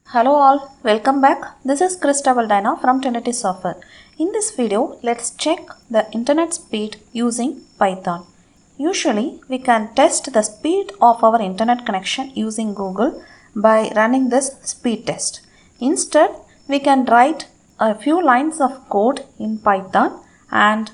Hello all, welcome back. This is Dina from Trinity Software. In this video, let's check the internet speed using Python. Usually, we can test the speed of our internet connection using Google by running this speed test. Instead, we can write a few lines of code in Python and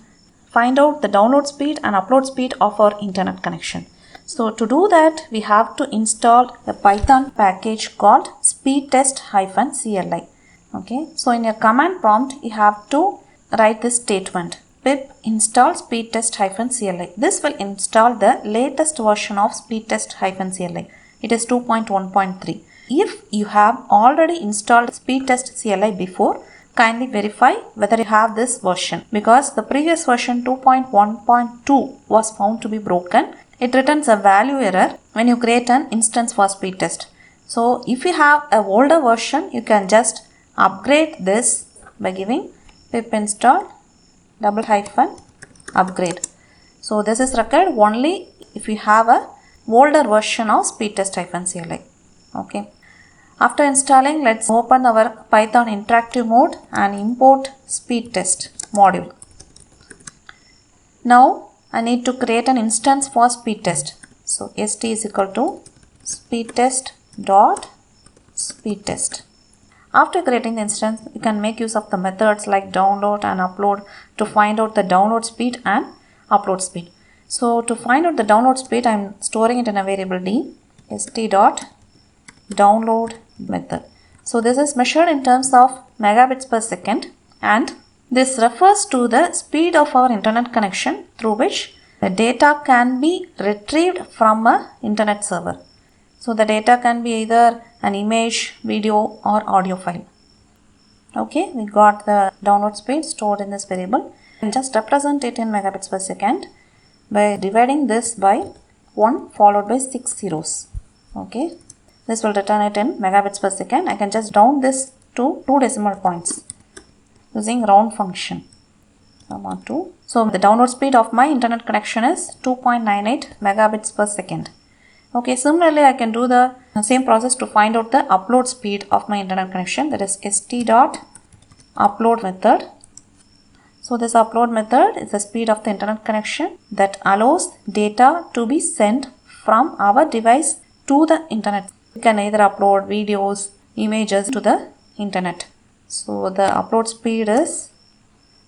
find out the download speed and upload speed of our internet connection. So to do that, we have to install a Python package called speedtest-cli. Okay, so in your command prompt, you have to write this statement: pip install speedtest-cli. This will install the latest version of speedtest-cli. It is 2.1.3. If you have already installed speedtest-cli before, kindly verify whether you have this version, because the previous version 2.1.2 was found to be broken. It returns a value error when you create an instance for speedtest. So if you have an older version, you can just upgrade this by giving pip install --upgrade. So this is required only if you have a older version of speedtest-cli. Okay. After installing, let's open our Python interactive mode and import speedtest module. Now I need to create an instance for speedtest. So st is equal to speedtest.speedtest. After creating the instance, you can make use of the methods like download and upload to find out the download speed and upload speed. So to find out the download speed, I am storing it in a variable d, st.download method. So this is measured in terms of megabits per second, and this refers to the speed of our internet connection through which the data can be retrieved from an internet server. So the data can be either an image, video or audio file. Okay, we got the download speed stored in this variable, and just represent it in megabits per second by dividing this by 1 followed by 6 zeros. Okay, this will return it in megabits per second. I can just round this to 2 decimal points using round function, 2. So the download speed of my internet connection is 2.98 megabits per second. Okay, similarly I can do the same process to find out the upload speed of my internet connection, that is st.upload method. So this upload method is the speed of the internet connection that allows data to be sent from our device to the internet. You can either upload videos, images to the internet. So the upload speed is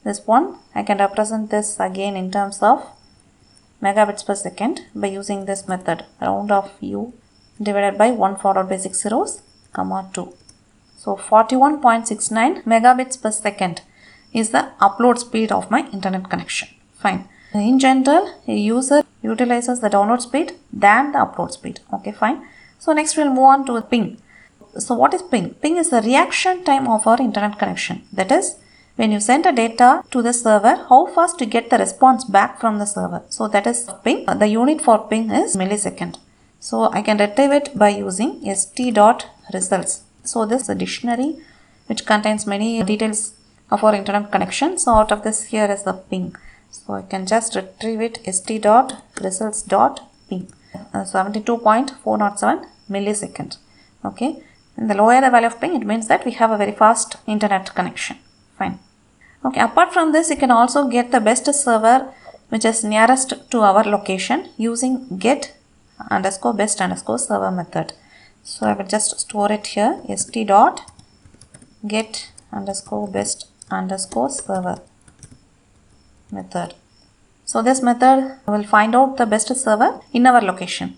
this one. I can represent this again in terms of megabits per second by using this method, round of u divided by 1 followed by 6 zeros, 2. So 41.69 megabits per second is the upload speed of my internet connection. Fine. In general, a user utilizes the download speed than the upload speed. Okay, fine. So next we'll move on to ping. So what is ping? Ping is the reaction time of our internet connection. That is, when you send a data to the server, how fast you get the response back from the server. So that is ping. The unit for ping is millisecond. So I can retrieve it by using st.results. So this is a dictionary which contains many details of our internet connection. So out of this, here is the ping. So I can just retrieve it, st.results.ping, 72.407 millisecond. Okay. And the lower the value of ping, it means that we have a very fast internet connection. Fine. Okay, apart from this, you can also get the best server which is nearest to our location using get_best_server method. So I will just store it here, st.get_best_server method. So this method will find out the best server in our location.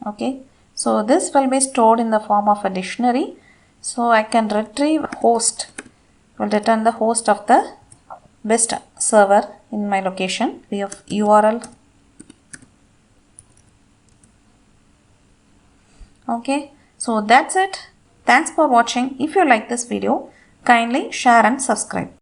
Okay. So this will be stored in the form of a dictionary. So I can retrieve host, will return the host of the best server in my location. We have URL. Okay, so that's it. Thanks for watching. If you like this video, kindly share and subscribe.